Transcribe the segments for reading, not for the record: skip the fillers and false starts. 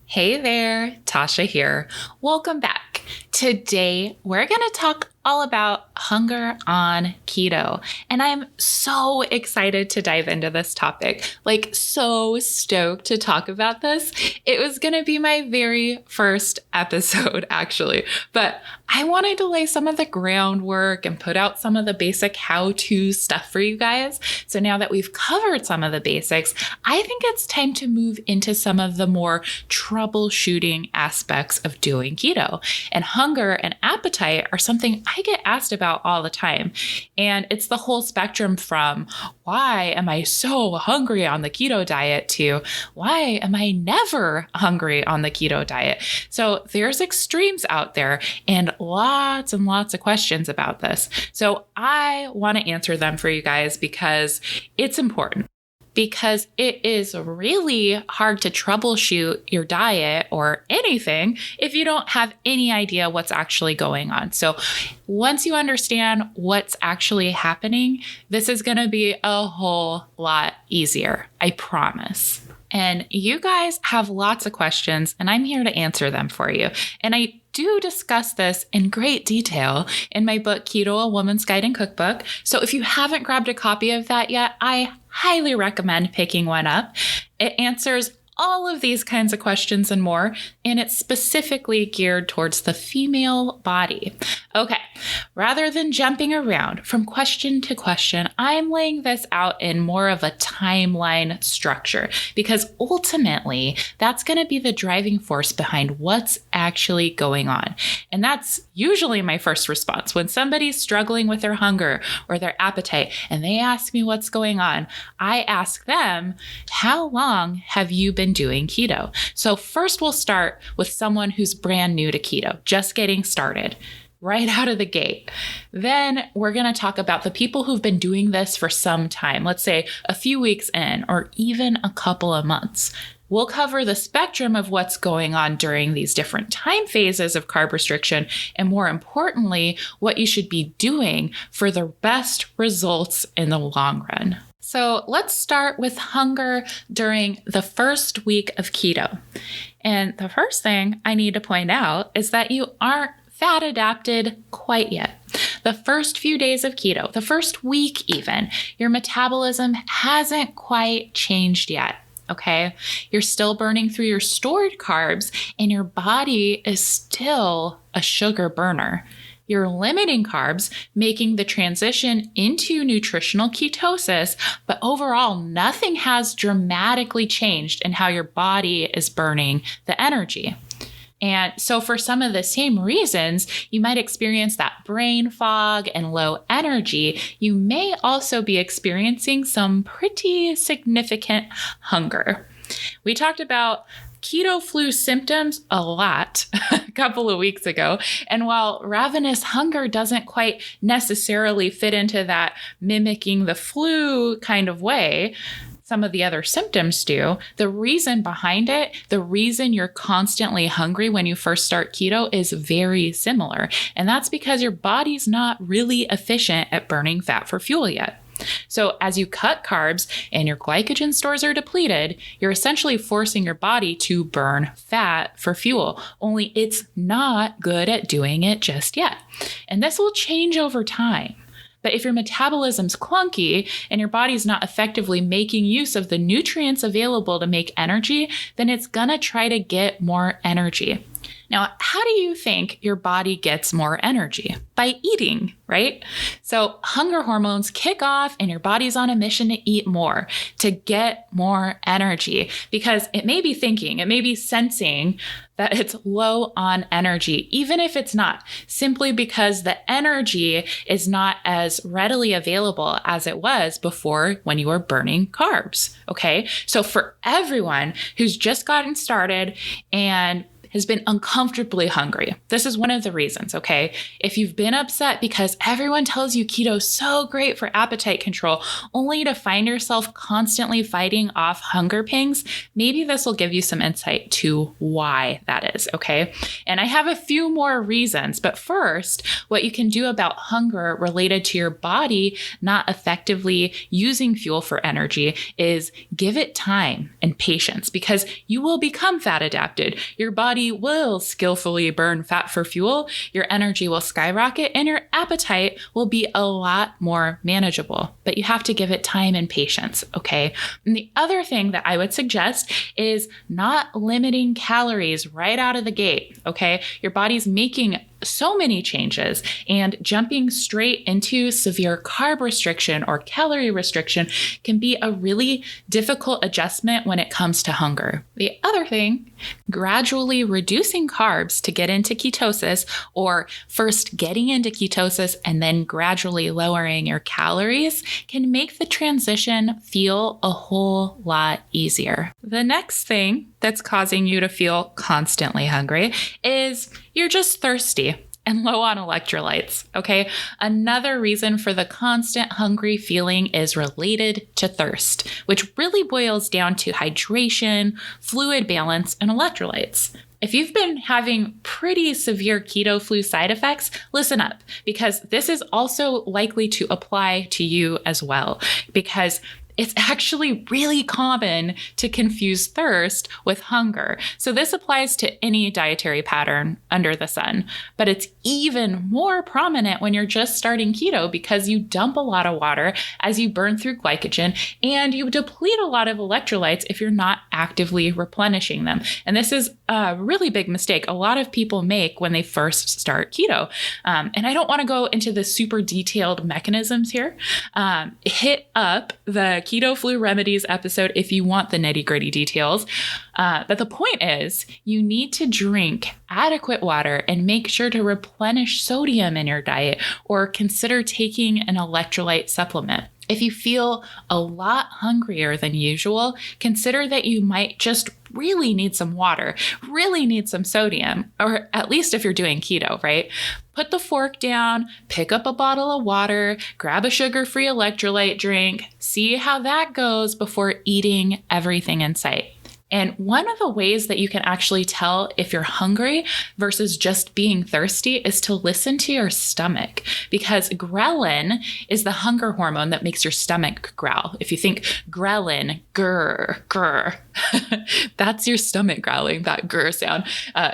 Hey there, Tasha here. Welcome back. Today, we're going to talk all about hunger on keto. And I'm so excited to dive into this topic, so stoked to talk about this. It was going to be my very first episode, actually, but I wanted to lay some of the groundwork and put out some of the basic how-to stuff for you guys. So now that we've covered some of the basics, I think it's time to move into some of the more troubleshooting aspects of doing keto. And hunger and appetite are something I get asked about all the time. And it's the whole spectrum from why am I so hungry on the keto diet to why am I never hungry on the keto diet? So there's extremes out there and lots of questions about this. So I want to answer them for you guys because it's important. Because it is really hard to troubleshoot your diet or anything if you don't have any idea what's actually going on. So once you understand what's actually happening, this is going to be a whole lot easier. I promise. And you guys have lots of questions, and I'm here to answer them for you. And I do discuss this in great detail in my book, Keto, A Woman's Guide and Cookbook. So if you haven't grabbed a copy of that yet, I highly recommend picking one up. It answers all of these kinds of questions and more, and it's specifically geared towards the female body. Okay, rather than jumping around from question to question, I'm laying this out in more of a timeline structure because ultimately that's going to be the driving force behind what's actually going on. And that's usually my first response when somebody's struggling with their hunger or their appetite and they ask me what's going on. I ask them, how long have you been doing keto? So first we'll start with someone who's brand new to keto, just getting started right out of the gate. Then we're going to talk about the people who've been doing this for some time, let's say a few weeks in, or even a couple of months. We'll cover the spectrum of what's going on during these different time phases of carb restriction, and more importantly, what you should be doing for the best results in the long run. So let's start with hunger during the first week of keto. And the first thing I need to point out is that you aren't fat adapted quite yet. The first few days of keto, the first week even, your metabolism hasn't quite changed yet. Okay, you're still burning through your stored carbs and your body is still a sugar burner. You're limiting carbs, making the transition into nutritional ketosis, but overall, nothing has dramatically changed in how your body is burning the energy. And so for some of the same reasons, you might experience that brain fog and low energy. You may also be experiencing some pretty significant hunger. We talked about keto flu symptoms a lot a couple of weeks ago. And while ravenous hunger doesn't quite necessarily fit into that mimicking the flu kind of way, some of the other symptoms do. The reason behind it, the reason you're constantly hungry when you first start keto is very similar. And that's because your body's not really efficient at burning fat for fuel yet. So as you cut carbs and your glycogen stores are depleted, you're essentially forcing your body to burn fat for fuel, only it's not good at doing it just yet. And this will change over time. But if your metabolism's clunky and your body's not effectively making use of the nutrients available to make energy, then it's gonna try to get more energy. Now, how do you think your body gets more energy? By eating, right? So hunger hormones kick off and your body's on a mission to eat more, to get more energy, because it may be thinking, it may be sensing that it's low on energy, even if it's not, simply because the energy is not as readily available as it was before when you were burning carbs, okay? So for everyone who's just gotten started and has been uncomfortably hungry. This is one of the reasons, okay? If you've been upset because everyone tells you keto is so great for appetite control, only to find yourself constantly fighting off hunger pangs, maybe this will give you some insight to why that is, okay? And I have a few more reasons, but first, what you can do about hunger related to your body not effectively using fuel for energy is give it time and patience, because you will become fat adapted. Your body will skillfully burn fat for fuel, your energy will skyrocket, and your appetite will be a lot more manageable. But you have to give it time and patience, okay? And the other thing that I would suggest is not limiting calories right out of the gate, okay? Your body's making so many changes, and jumping straight into severe carb restriction or calorie restriction can be a really difficult adjustment when it comes to hunger. The other thing, gradually reducing carbs to get into ketosis, or first getting into ketosis and then gradually lowering your calories, can make the transition feel a whole lot easier. The next thing that's causing you to feel constantly hungry is you're just thirsty and low on electrolytes, okay? Another reason for the constant hungry feeling is related to thirst, which really boils down to hydration, fluid balance, and electrolytes. If you've been having pretty severe keto flu side effects, listen up, because this is also likely to apply to you as well, because it's actually really common to confuse thirst with hunger. So this applies to any dietary pattern under the sun, but it's even more prominent when you're just starting keto because you dump a lot of water as you burn through glycogen, and you deplete a lot of electrolytes if you're not actively replenishing them. And this is a really big mistake a lot of people make when they first start keto. And I don't want to go into the super detailed mechanisms here. Hit up the Keto Flu Remedies episode if you want the nitty-gritty details. But the point is, you need to drink adequate water and make sure to replenish sodium in your diet, or consider taking an electrolyte supplement. If you feel a lot hungrier than usual, consider that you might just really need some water, really need some sodium, or at least if you're doing keto, right? Put the fork down, pick up a bottle of water, grab a sugar-free electrolyte drink, see how that goes before eating everything in sight. And one of the ways that you can actually tell if you're hungry versus just being thirsty is to listen to your stomach, because ghrelin is the hunger hormone that makes your stomach growl. If you think ghrelin, grr, grr, that's your stomach growling, that grr sound.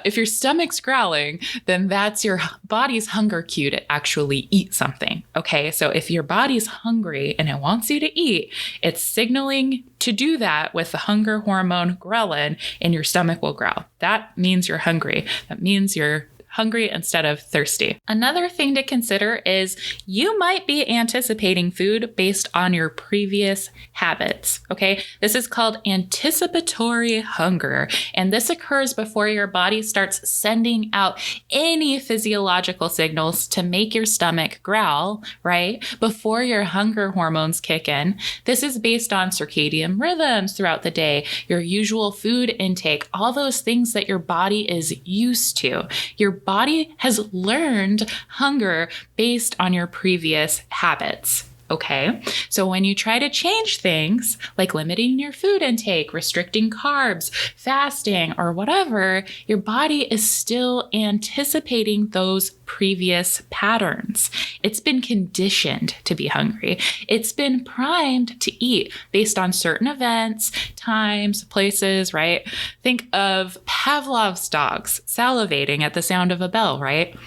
If your stomach's growling, then that's your body's hunger cue to actually eat something. Okay, so if your body's hungry and it wants you to eat, it's signaling to do that with the hunger hormone ghrelin, and your stomach will growl. That means you're hungry. That means you're hungry instead of thirsty. Another thing to consider is you might be anticipating food based on your previous habits, okay? This is called anticipatory hunger, and this occurs before your body starts sending out any physiological signals to make your stomach growl, right? Before your hunger hormones kick in. This is based on circadian rhythms throughout the day, your usual food intake, all those things that your body is used to. Your body has learned hunger based on your previous habits. Okay, so when you try to change things like limiting your food intake, restricting carbs, fasting, or whatever, your body is still anticipating those previous patterns. It's been conditioned to be hungry. It's been primed to eat based on certain events, times, places, right? Think of Pavlov's dogs salivating at the sound of a bell, right?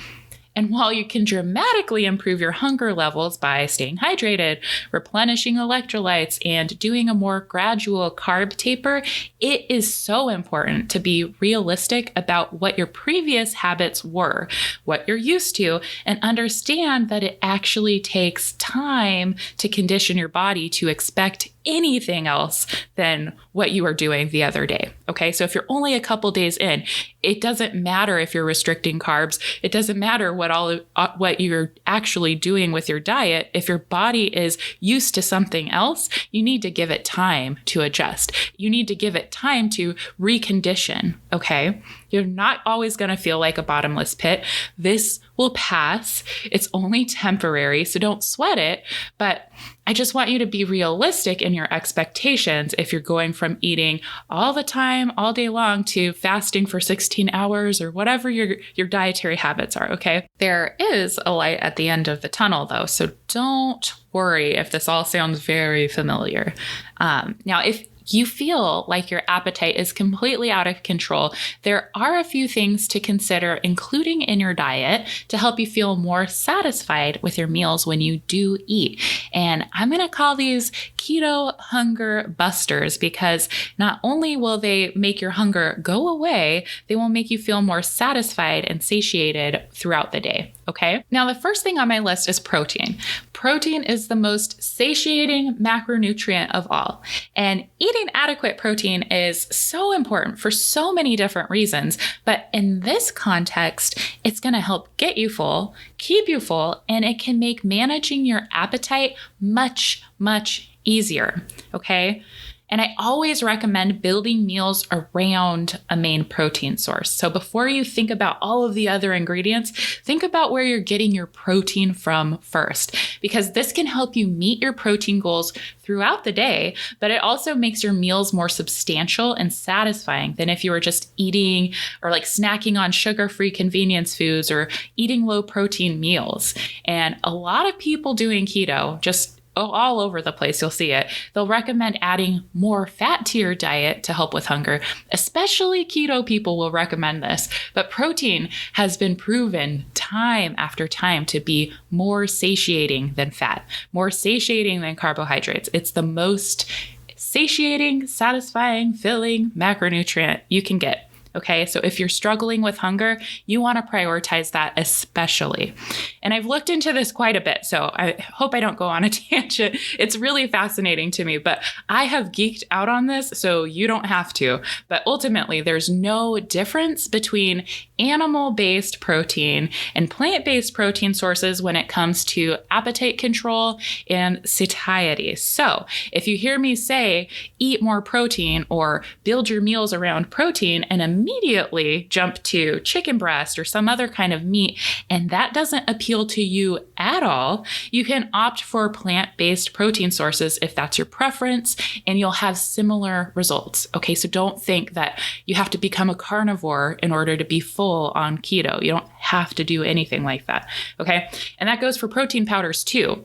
And while you can dramatically improve your hunger levels by staying hydrated, replenishing electrolytes, and doing a more gradual carb taper, it is so important to be realistic about what your previous habits were, what you're used to, and understand that it actually takes time to condition your body to expect anything else than what you were doing the other day. Okay. So if you're only a couple days in, it doesn't matter if you're restricting carbs. It doesn't matter what you're actually doing with your diet. If your body is used to something else, you need to give it time to adjust. You need to give it time to recondition. Okay. You're not always going to feel like a bottomless pit. This will pass. It's only temporary, so don't sweat it. But I just want you to be realistic in your expectations if you're going from eating all the time, all day long, to fasting for 16 hours or whatever your dietary habits are, okay? There is a light at the end of the tunnel, though, so don't worry if this all sounds very familiar. Now, if you feel like your appetite is completely out of control, there are a few things to consider including in your diet to help you feel more satisfied with your meals when you do eat. And I'm going to call these keto hunger busters because not only will they make your hunger go away, they will make you feel more satisfied and satiated throughout the day. Okay. Now, the first thing on my list is protein. Protein is the most satiating macronutrient of all. And eating adequate protein is so important for so many different reasons. But in this context, it's going to help get you full, keep you full, and it can make managing your appetite much, much easier. Okay. And I always recommend building meals around a main protein source. So before you think about all of the other ingredients, think about where you're getting your protein from first, because this can help you meet your protein goals throughout the day, but it also makes your meals more substantial and satisfying than if you were just eating or like snacking on sugar-free convenience foods or eating low protein meals. And a lot of people doing keto, just all over the place, you'll see it, they'll recommend adding more fat to your diet to help with hunger. Especially keto people will recommend this. But protein has been proven time after time to be more satiating than fat, more satiating than carbohydrates. It's the most satiating, satisfying, filling macronutrient you can get. Okay, so if you're struggling with hunger, you want to prioritize that especially. And I've looked into this quite a bit, so I hope I don't go on a tangent. It's really fascinating to me, but I have geeked out on this, so you don't have to. But ultimately, there's no difference between animal-based protein and plant-based protein sources when it comes to appetite control and satiety. So if you hear me say, eat more protein or build your meals around protein and immediately jump to chicken breast or some other kind of meat, and that doesn't appeal to you at all, you can opt for plant-based protein sources if that's your preference, and you'll have similar results. Okay, so don't think that you have to become a carnivore in order to be full on keto. You don't have to do anything like that. Okay, and that goes for protein powders too.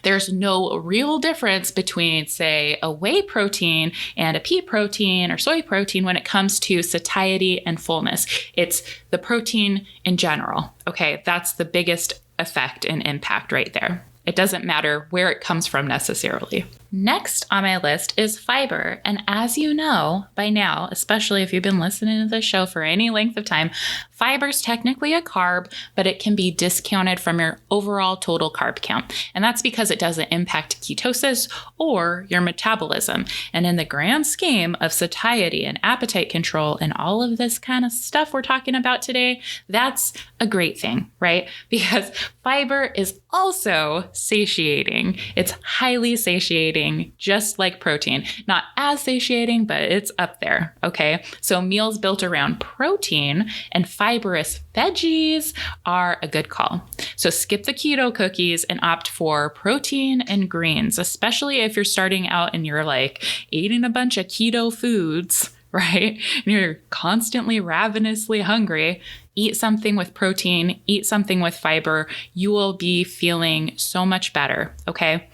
There's no real difference between, say, a whey protein and a pea protein or soy protein when it comes to satiety and fullness. It's the protein in general. Okay, that's the biggest effect and impact right there. It doesn't matter where it comes from necessarily. Next on my list is fiber. And as you know by now, especially if you've been listening to this show for any length of time, fiber is technically a carb, but it can be discounted from your overall total carb count. And that's because it doesn't impact ketosis or your metabolism. And in the grand scheme of satiety and appetite control and all of this kind of stuff we're talking about today, that's a great thing, right? Because fiber is also satiating. It's highly satiating, just like protein. Not as satiating, but it's up there, okay? So meals built around protein and fibrous veggies are a good call. So skip the keto cookies and opt for protein and greens, especially if you're starting out and you're like eating a bunch of keto foods, right? And you're constantly ravenously hungry. Eat something with protein, eat something with fiber. You will be feeling so much better, okay?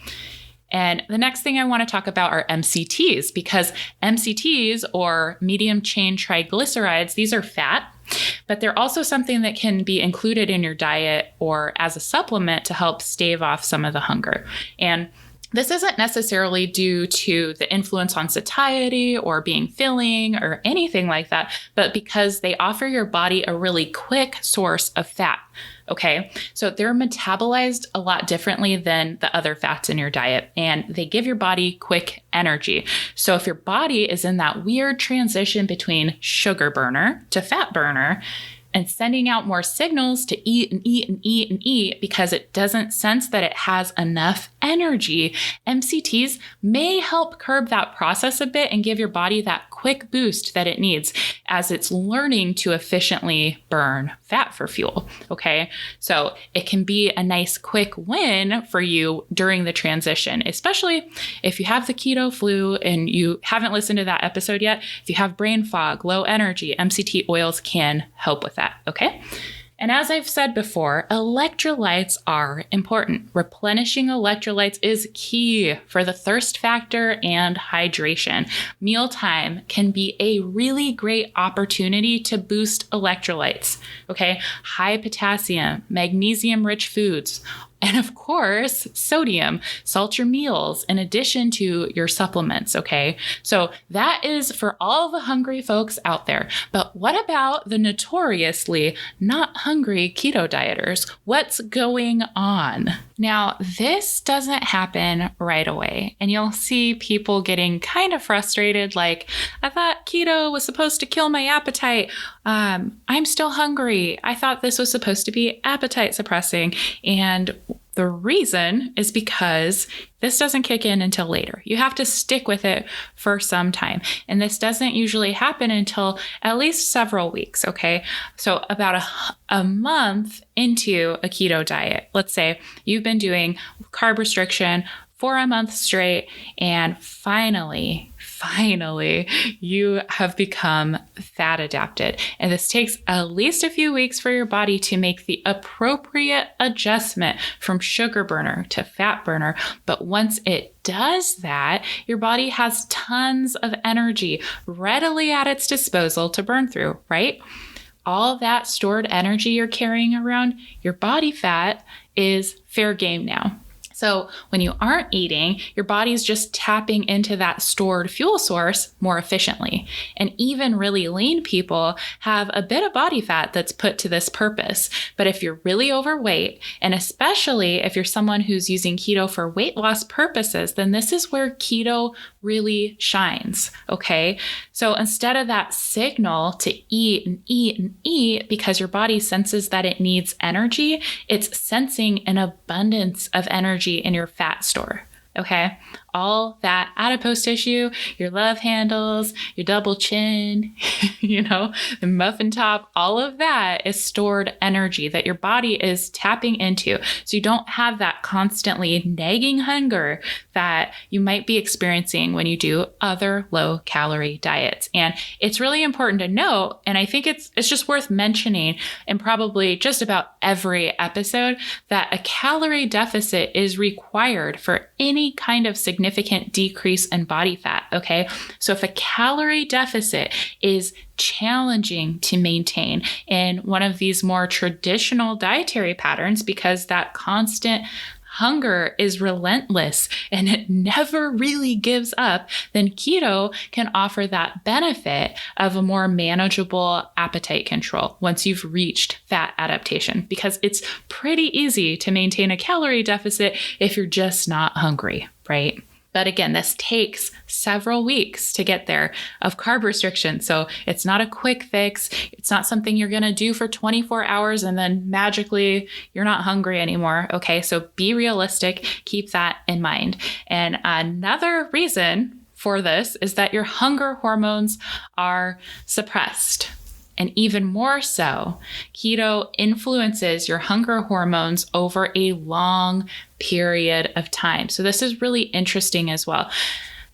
And the next thing I want to talk about are MCTs, because MCTs, or medium chain triglycerides, these are fat, but they're also something that can be included in your diet or as a supplement to help stave off some of the hunger. And this isn't necessarily due to the influence on satiety or being filling or anything like that, but because they offer your body a really quick source of fat. Okay. So they're metabolized a lot differently than the other fats in your diet, and they give your body quick energy. So if your body is in that weird transition between sugar burner to fat burner, and sending out more signals to eat and eat and eat and eat because it doesn't sense that it has enough energy, MCTs may help curb that process a bit and give your body that quick boost that it needs as it's learning to efficiently burn fat for fuel. Okay. So it can be a nice quick win for you during the transition, especially if you have the keto flu and you haven't listened to that episode yet. If you have brain fog, low energy, MCT oils can help with that. Okay. And as I've said before, electrolytes are important. Replenishing electrolytes is key for the thirst factor and hydration. Mealtime can be a really great opportunity to boost electrolytes. Okay. High potassium, magnesium-rich foods, and of course, sodium. Salt your meals in addition to your supplements, okay? So that is for all the hungry folks out there. But what about the notoriously not hungry keto dieters? What's going on? Now, this doesn't happen right away, and you'll see people getting kind of frustrated, like, I thought keto was supposed to kill my appetite. I'm still hungry. I thought this was supposed to be appetite suppressing. And the reason is because this doesn't kick in until later. You have to stick with it for some time. And this doesn't usually happen until at least several weeks, okay? So about a month into a keto diet, let's say you've been doing carb restriction for a month straight, and finally, you have become fat adapted. And this takes at least a few weeks for your body to make the appropriate adjustment from sugar burner to fat burner. But once it does that, your body has tons of energy readily at its disposal to burn through, right? All that stored energy you're carrying around, your body fat, is fair game now. So when you aren't eating, your body's just tapping into that stored fuel source more efficiently. And even really lean people have a bit of body fat that's put to this purpose. But if you're really overweight, and especially if you're someone who's using keto for weight loss purposes, then this is where keto really shines, okay? So instead of that signal to eat and eat and eat because your body senses that it needs energy, it's sensing an abundance of energy in your fat store, okay? All that adipose tissue, your love handles, your double chin, the muffin top, all of that is stored energy that your body is tapping into. So you don't have that constantly nagging hunger that you might be experiencing when you do other low calorie diets. And it's really important to note, and I think it's just worth mentioning in probably just about every episode, that a calorie deficit is required for any kind of significant decrease in body fat, okay? So if a calorie deficit is challenging to maintain in one of these more traditional dietary patterns because that constant hunger is relentless and it never really gives up, then keto can offer that benefit of a more manageable appetite control once you've reached fat adaptation, because it's pretty easy to maintain a calorie deficit if you're just not hungry, right? But again, this takes several weeks to get there of carb restriction. So it's not a quick fix. It's not something you're going to do for 24 hours and then magically you're not hungry anymore. Okay, so be realistic. Keep that in mind. And another reason for this is that your hunger hormones are suppressed. And even more so, keto influences your hunger hormones over a long period of time. So this is really interesting as well.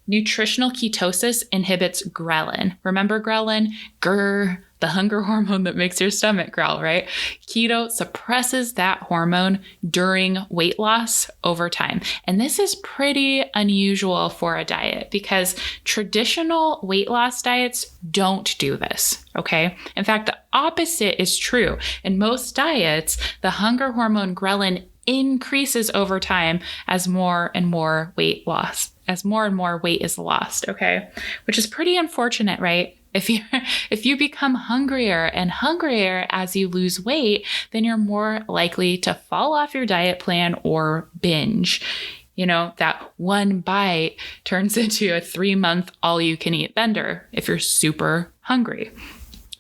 Nutritional ketosis inhibits ghrelin. Remember ghrelin? Grr, the hunger hormone that makes your stomach growl, right? Keto suppresses that hormone during weight loss over time. And this is pretty unusual for a diet because traditional weight loss diets don't do this, okay? In fact, the opposite is true. In most diets, the hunger hormone ghrelin increases over time as more and more weight is lost, okay? Which is pretty unfortunate, right? If you become hungrier and hungrier as you lose weight, then you're more likely to fall off your diet plan or binge. That one bite turns into a 3-month all-you-can-eat bender if you're super hungry.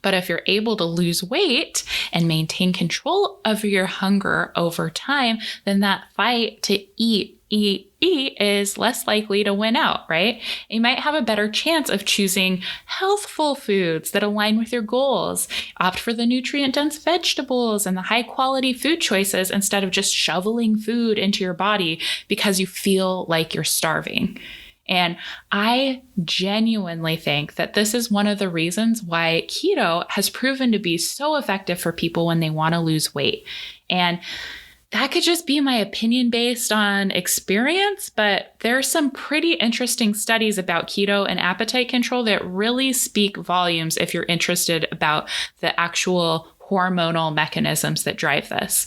But if you're able to lose weight and maintain control of your hunger over time, then that fight to eat is less likely to win out, right? You might have a better chance of choosing healthful foods that align with your goals. Opt for the nutrient-dense vegetables and the high-quality food choices instead of just shoveling food into your body because you feel like you're starving. And I genuinely think that this is one of the reasons why keto has proven to be so effective for people when they want to lose weight. And that could just be my opinion based on experience, but there are some pretty interesting studies about keto and appetite control that really speak volumes if you're interested about the actual hormonal mechanisms that drive this.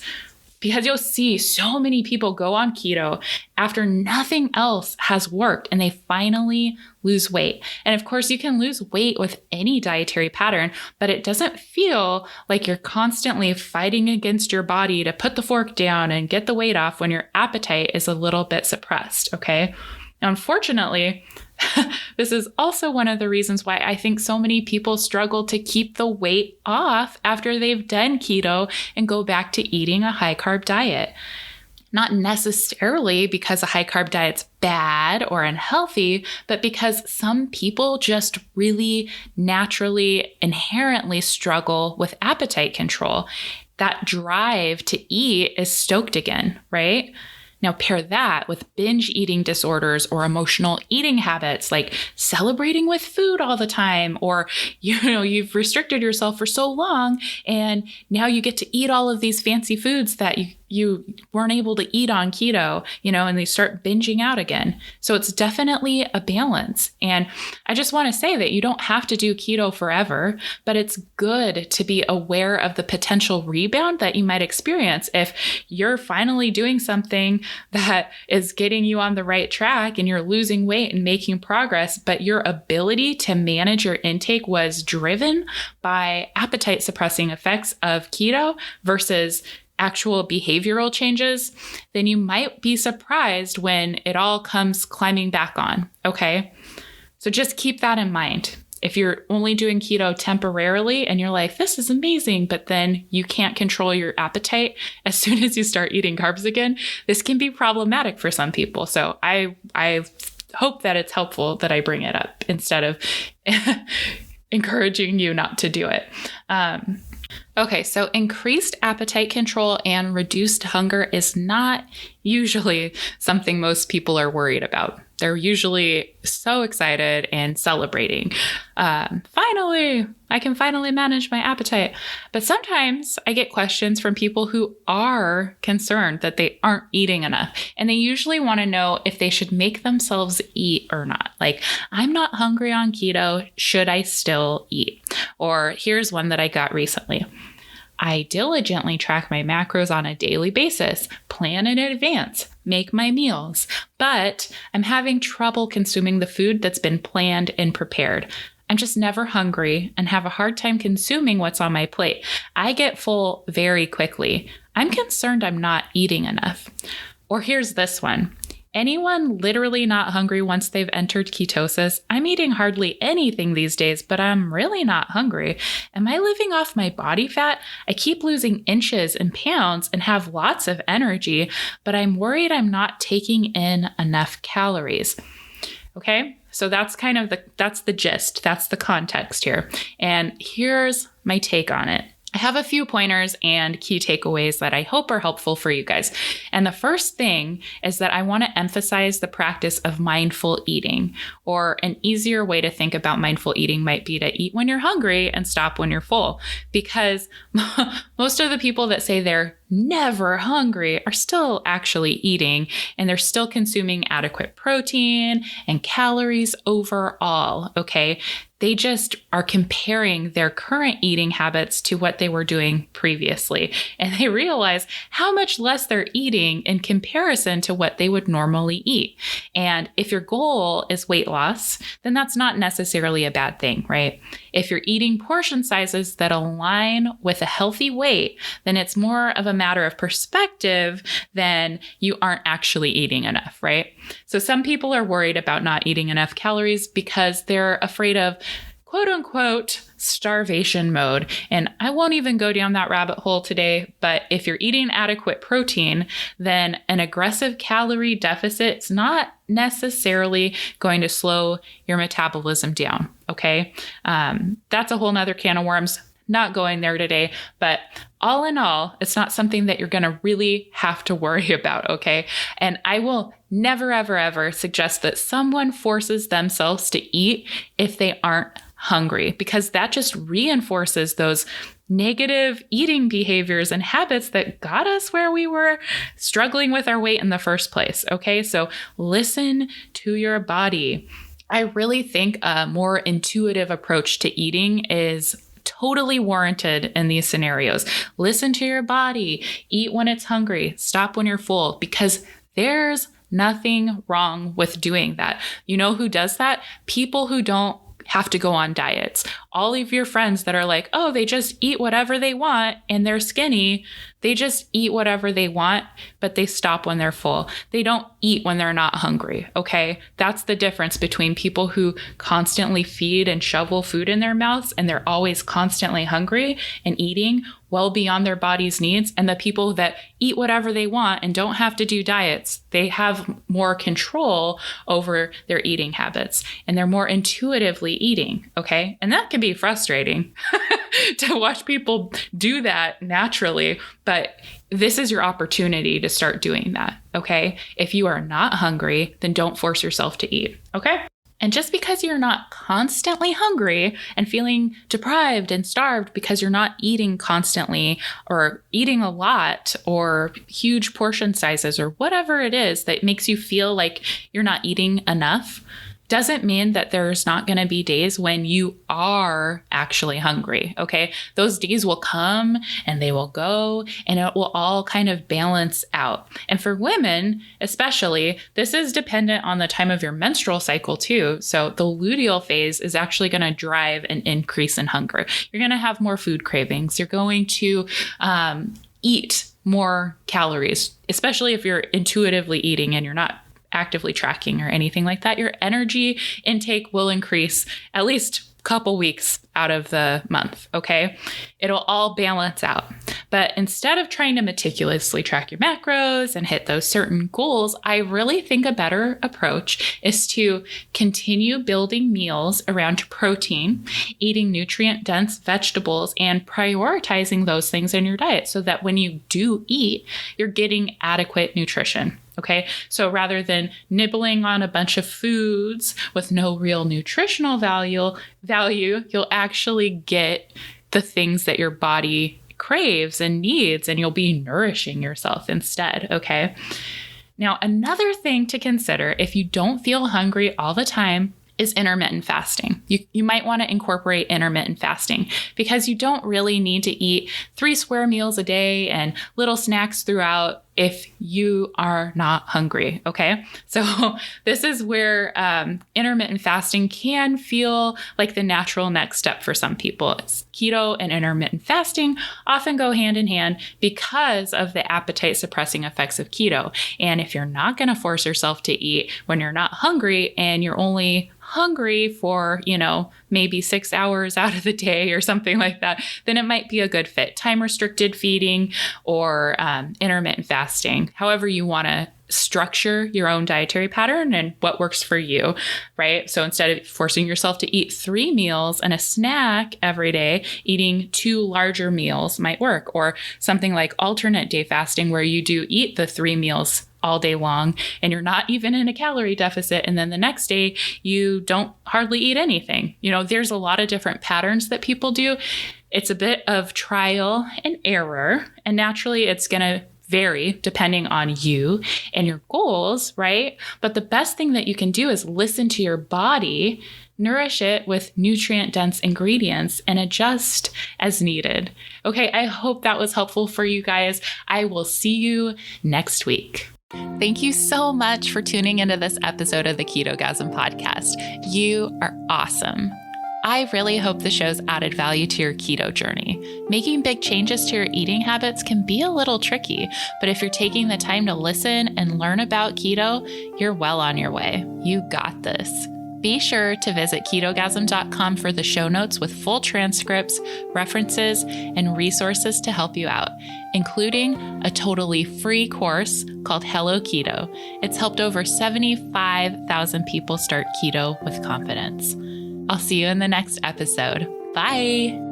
Because you'll see so many people go on keto after nothing else has worked and they finally lose weight. And of course, you can lose weight with any dietary pattern, but it doesn't feel like you're constantly fighting against your body to put the fork down and get the weight off when your appetite is a little bit suppressed, okay? Now, unfortunately, this is also one of the reasons why I think so many people struggle to keep the weight off after they've done keto and go back to eating a high carb diet. Not necessarily because a high carb diet's bad or unhealthy, but because some people just really naturally, inherently struggle with appetite control. That drive to eat is stoked again, right? Now pair that with binge eating disorders or emotional eating habits like celebrating with food all the time, or, you've restricted yourself for so long and now you get to eat all of these fancy foods that you weren't able to eat on keto, and they start binging out again. So it's definitely a balance. And I just want to say that you don't have to do keto forever, but it's good to be aware of the potential rebound that you might experience if you're finally doing something that is getting you on the right track and you're losing weight and making progress, but your ability to manage your intake was driven by appetite suppressing effects of keto versus actual behavioral changes, then you might be surprised when it all comes climbing back on, okay? So just keep that in mind. If you're only doing keto temporarily and you're like, this is amazing, but then you can't control your appetite as soon as you start eating carbs again, this can be problematic for some people. So I hope that it's helpful that I bring it up instead of encouraging you not to do it. Okay, so increased appetite control and reduced hunger is not usually something most people are worried about. They're usually so excited and celebrating. Finally, I can finally manage my appetite. But sometimes I get questions from people who are concerned that they aren't eating enough. And they usually want to know if they should make themselves eat or not. Like, I'm not hungry on keto. Should I still eat? Or here's one that I got recently. I diligently track my macros on a daily basis, plan in advance, make my meals, but I'm having trouble consuming the food that's been planned and prepared. I'm just never hungry and have a hard time consuming what's on my plate. I get full very quickly. I'm concerned I'm not eating enough. Or here's this one. Anyone literally not hungry once they've entered ketosis? I'm eating hardly anything these days, but I'm really not hungry. Am I living off my body fat? I keep losing inches and pounds and have lots of energy, but I'm worried I'm not taking in enough calories. Okay, so that's that's the gist. That's the context here. And here's my take on it. I have a few pointers and key takeaways that I hope are helpful for you guys. And the first thing is that I want to emphasize the practice of mindful eating, or an easier way to think about mindful eating might be to eat when you're hungry and stop when you're full, because most of the people that say they're never hungry are still actually eating, and they're still consuming adequate protein and calories overall, okay? They just are comparing their current eating habits to what they were doing previously. And they realize how much less they're eating in comparison to what they would normally eat. And if your goal is weight loss, then that's not necessarily a bad thing, right? If you're eating portion sizes that align with a healthy weight, then it's more of a matter of perspective than you aren't actually eating enough, right? So some people are worried about not eating enough calories because they're afraid of quote unquote starvation mode. And I won't even go down that rabbit hole today, but if you're eating adequate protein, then an aggressive calorie deficit is not necessarily going to slow your metabolism down. Okay. That's a whole nother can of worms. Not going there today, but all in all, it's not something that you're going to really have to worry about, okay? And I will never, ever, ever suggest that someone forces themselves to eat if they aren't hungry, because that just reinforces those negative eating behaviors and habits that got us where we were struggling with our weight in the first place, okay? So listen to your body. I really think a more intuitive approach to eating is totally warranted in these scenarios. Listen to your body, eat when it's hungry, stop when you're full, because there's nothing wrong with doing that. You know who does that? People who don't have to go on diets. All of your friends that are like, oh, they just eat whatever they want and they're skinny. They just eat whatever they want, but they stop when they're full. They don't eat when they're not hungry, okay? That's the difference between people who constantly feed and shovel food in their mouths and they're always constantly hungry and eating well beyond their body's needs, and the people that eat whatever they want and don't have to do diets. They have more control over their eating habits and they're more intuitively eating, okay? And that can be frustrating to watch people do that naturally, but this is your opportunity to start doing that, okay? If you are not hungry, then don't force yourself to eat, okay? And just because you're not constantly hungry and feeling deprived and starved because you're not eating constantly or eating a lot or huge portion sizes or whatever it is that makes you feel like you're not eating enough, doesn't mean that there's not going to be days when you are actually hungry, okay? Those days will come and they will go and it will all kind of balance out. And for women, especially, this is dependent on the time of your menstrual cycle too. So the luteal phase is actually going to drive an increase in hunger. You're going to have more food cravings. You're going to eat more calories, especially if you're intuitively eating and you're not actively tracking or anything like that. Your energy intake will increase at least a couple weeks out of the month, okay? It'll all balance out. But instead of trying to meticulously track your macros and hit those certain goals, I really think a better approach is to continue building meals around protein, eating nutrient-dense vegetables, and prioritizing those things in your diet so that when you do eat, you're getting adequate nutrition. Okay, so rather than nibbling on a bunch of foods with no real nutritional value, you'll actually get the things that your body craves and needs, and you'll be nourishing yourself instead. Okay. Now, another thing to consider if you don't feel hungry all the time is intermittent fasting. You might want to incorporate intermittent fasting because you don't really need to eat 3 square meals a day and little snacks throughout if you are not hungry, okay? So this is where intermittent fasting can feel like the natural next step for some people. Keto and intermittent fasting often go hand in hand because of the appetite suppressing effects of keto. And if you're not going to force yourself to eat when you're not hungry and you're only hungry for, maybe 6 hours out of the day or something like that, then it might be a good fit. Time restricted feeding or intermittent fasting, however you want to structure your own dietary pattern and what works for you, right? So instead of forcing yourself to eat 3 meals and a snack every day, eating 2 larger meals might work, or something like alternate day fasting where you do eat the 3 meals all day long and you're not even in a calorie deficit. And then the next day you don't hardly eat anything. There's a lot of different patterns that people do. It's a bit of trial and error, and naturally it's going to vary depending on you and your goals, right? But the best thing that you can do is listen to your body, nourish it with nutrient-dense ingredients, and adjust as needed. Okay, I hope that was helpful for you guys. I will see you next week. Thank you so much for tuning into this episode of the Ketogasm podcast. You are awesome. I really hope the show's added value to your keto journey. Making big changes to your eating habits can be a little tricky, but if you're taking the time to listen and learn about keto, you're well on your way. You got this. Be sure to visit ketogasm.com for the show notes with full transcripts, references, and resources to help you out, including a totally free course called Hello Keto. It's helped over 75,000 people start keto with confidence. I'll see you in the next episode. Bye.